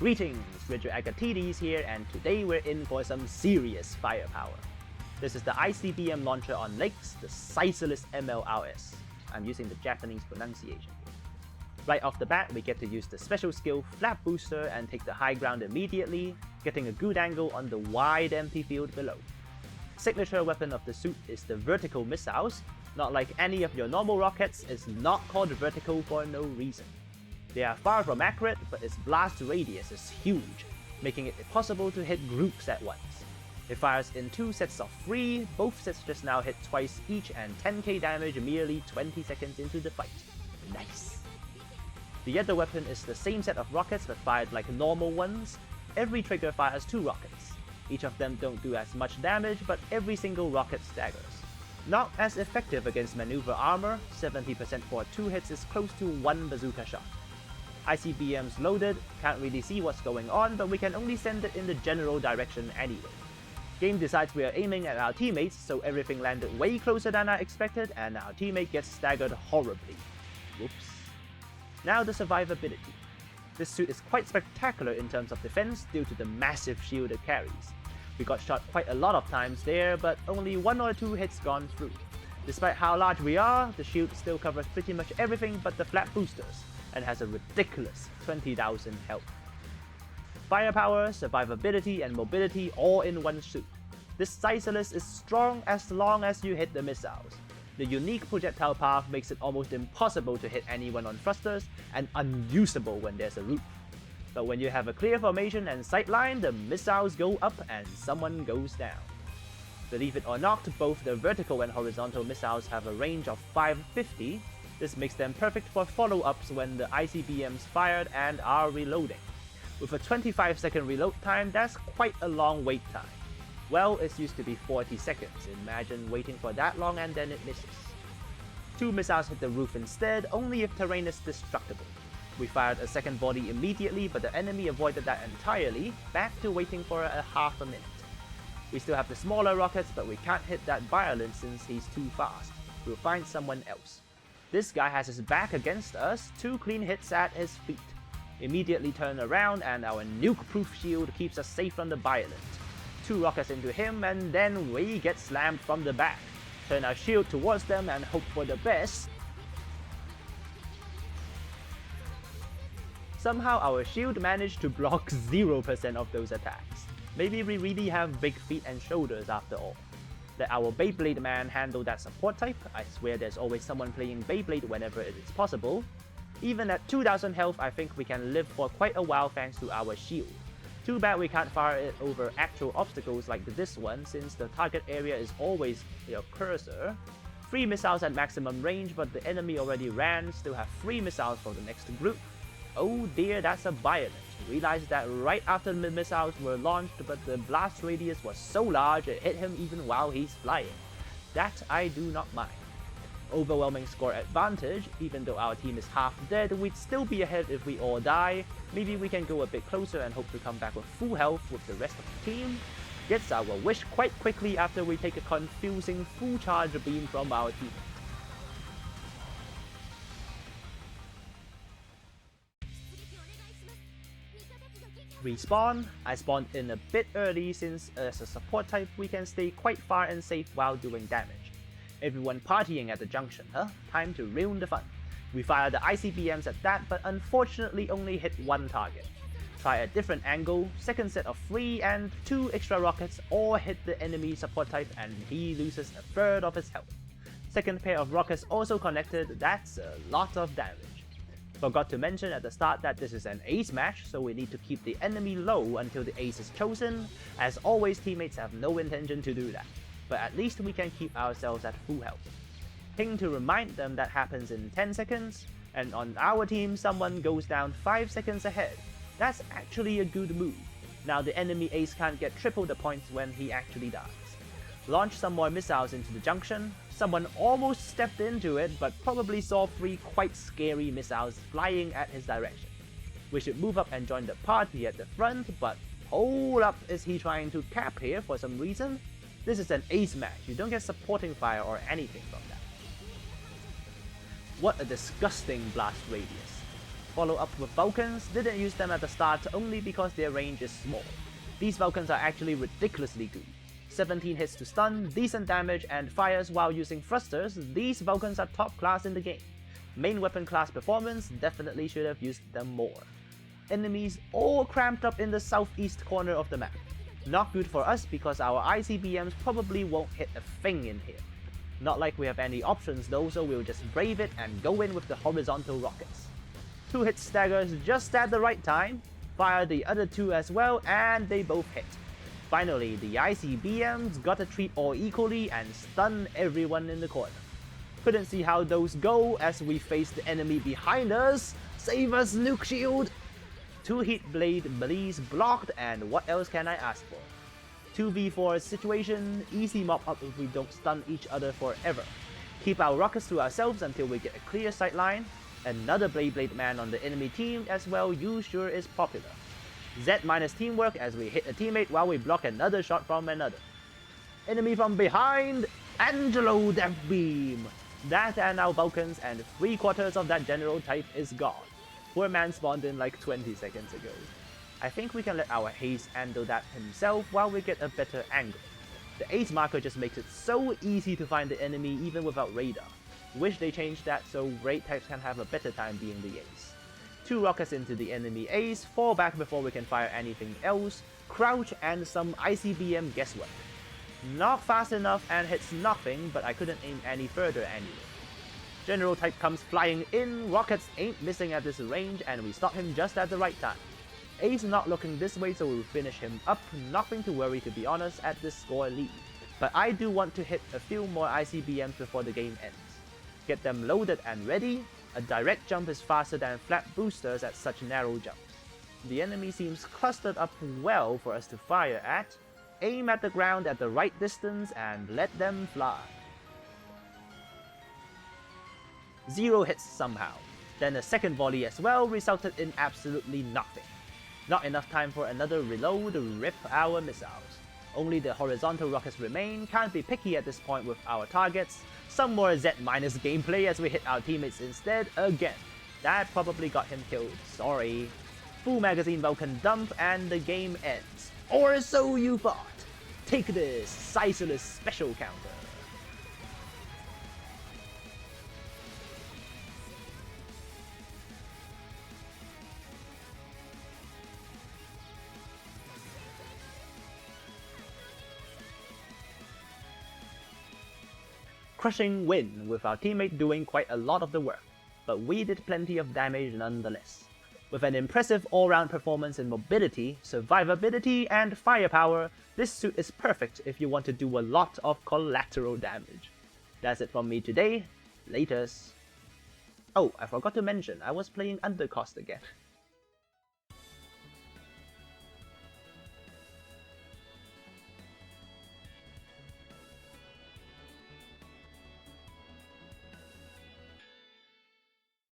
Greetings, Rigil Agateiades here, and today we're in for some serious firepower. This is the ICBM launcher on legs, the Physalis MLRS. I'm using the Japanese pronunciation here. Right off the bat, we get to use the special skill Flap Booster and take the high ground immediately, getting a good angle on the wide empty field below. Signature weapon of the suit is the vertical missiles. Not like any of your normal rockets, it's not called vertical for no reason. They are far from accurate, but its blast radius is huge, making it possible to hit groups at once. It fires in 2 sets of 3, both sets just now hit twice each and 10k damage merely 20 seconds into the fight. Nice! The other weapon is the same set of rockets but fired like normal ones. Every trigger fires 2 rockets. Each of them don't do as much damage, but every single rocket staggers. Not as effective against maneuver armor, 70% for 2 hits is close to 1 bazooka shot. ICBM's loaded, can't really see what's going on, but we can only send it in the general direction anyway. Game decides we are aiming at our teammates, so everything landed way closer than I expected, and our teammate gets staggered horribly. Whoops. Now the survivability. This suit is quite spectacular in terms of defense due to the massive shield it carries. We got shot quite a lot of times there, but only 1 or 2 hits gone through. Despite how large we are, the shield still covers pretty much everything but the flap boosters, and has a ridiculous 20,000 health. Firepower, survivability, and mobility all in one suit. This Physalis is strong as long as you hit the missiles. The unique projectile path makes it almost impossible to hit anyone on thrusters, and unusable when there's a roof. But when you have a clear formation and sightline, the missiles go up and someone goes down. Believe it or not, both the vertical and horizontal missiles have a range of 550. This makes them perfect for follow-ups when the ICBMs fired and are reloading. With a 25-second reload time, that's quite a long wait time. Well, it used to be 40 seconds, imagine waiting for that long and then it misses. 2 missiles hit the roof instead, only if terrain is destructible. We fired a second body immediately, but the enemy avoided that entirely, back to waiting for a half a minute. We still have the smaller rockets, but we can't hit that violent since he's too fast. We'll find someone else. This guy has his back against us, 2 clean hits at his feet. Immediately turn around and our nuke-proof shield keeps us safe from the violent. 2 rockets into him and then we get slammed from the back. Turn our shield towards them and hope for the best. Somehow our shield managed to block 0% of those attacks. Maybe we really have big feet and shoulders after all. Let our Beyblade man handle that support type. I swear there's always someone playing Beyblade whenever it is possible. Even at 2000 health, I think we can live for quite a while thanks to our shield. Too bad we can't fire it over actual obstacles like this one, since the target area is always your cursor. 3 missiles at maximum range, but the enemy already ran, still have 3 missiles for the next group. Oh dear, that's a violent. Realized that right after the missiles were launched, but the blast radius was so large it hit him even while he's flying. That I do not mind. Overwhelming score advantage, even though our team is half dead, we'd still be ahead if we all die. Maybe we can go a bit closer and hope to come back with full health with the rest of the team. Gets our wish quite quickly after we take a confusing full charge beam from our team. Respawn. I spawned in a bit early since as a support type we can stay quite far and safe while doing damage. Everyone partying at the junction, huh? Time to ruin the fun. We fire the ICBMs at that, but unfortunately only hit 1 target. Try a different angle, second set of 3 and 2 extra rockets all hit the enemy support type and he loses a third of his health. Second pair of rockets also connected, that's a lot of damage. Forgot to mention at the start that this is an ace match, so we need to keep the enemy low until the ace is chosen. As always, teammates have no intention to do that, but at least we can keep ourselves at full health. Ping to remind them that happens in 10 seconds, and on our team someone goes down 5 seconds ahead. That's actually a good move. Now the enemy ace can't get triple the points when he actually dies. Launch some more missiles into the junction. Someone almost stepped into it, but probably saw 3 quite scary missiles flying at his direction. We should move up and join the party at the front, but hold up, is he trying to cap here for some reason? This is an ace match, you don't get supporting fire or anything from that. What a disgusting blast radius. Follow up with Vulcans, didn't use them at the start only because their range is small. These Vulcans are actually ridiculously good. 17 hits to stun, decent damage, and fires while using thrusters. These Vulcans are top class in the game. Main weapon class performance, definitely should have used them more. Enemies all cramped up in the southeast corner of the map. Not good for us because our ICBMs probably won't hit a thing in here. Not like we have any options though, so we'll just brave it and go in with the horizontal rockets. 2 hit staggers just at the right time, fire the other 2 as well, and they both hit. Finally, the ICBMs got to treat all equally and stun everyone in the corner. Couldn't see how those go as we faced the enemy behind us. Save us, nuke shield! 2 heat blade blaze blocked, and what else can I ask for? 2v4 situation, easy mop up if we don't stun each other forever. Keep our rockets to ourselves until we get a clear sightline. Another blade man on the enemy team as well, you sure is popular. Z- teamwork as we hit a teammate while we block another shot from another. Enemy from behind! Angelo Death Beam! That and our Vulcans and 3/4 of that general type is gone. Poor man spawned in like 20 seconds ago. I think we can let our Haze handle that himself while we get a better angle. The Ace marker just makes it so easy to find the enemy even without radar. Wish they changed that so raid types can have a better time being the Ace. 2 rockets into the enemy Ace, fall back before we can fire anything else, crouch, and some ICBM guesswork. Not fast enough and hits nothing, but I couldn't aim any further anyway. General type comes flying in, rockets ain't missing at this range, and we stop him just at the right time. Ace not looking this way, so we'll finish him up, nothing to worry to be honest at this score lead. But I do want to hit a few more ICBMs before the game ends. Get them loaded and ready. A direct jump is faster than flat boosters at such narrow jumps. The enemy seems clustered up well for us to fire at. Aim at the ground at the right distance and let them fly. 0 hits somehow. Then a second volley as well resulted in absolutely nothing. Not enough time for another reload, rip our missiles. Only the horizontal rockets remain, can't be picky at this point with our targets. Some more Z- gameplay as we hit our teammates instead again. That probably got him killed, sorry. Full magazine Vulcan dump and the game ends. Or so you thought. Take this, Physalis special counter. Crushing win with our teammate doing quite a lot of the work, but we did plenty of damage nonetheless. With an impressive all-round performance in mobility, survivability, and firepower, this suit is perfect if you want to do a lot of collateral damage. That's it from me today, laters. Oh, I forgot to mention, I was playing Undercost again.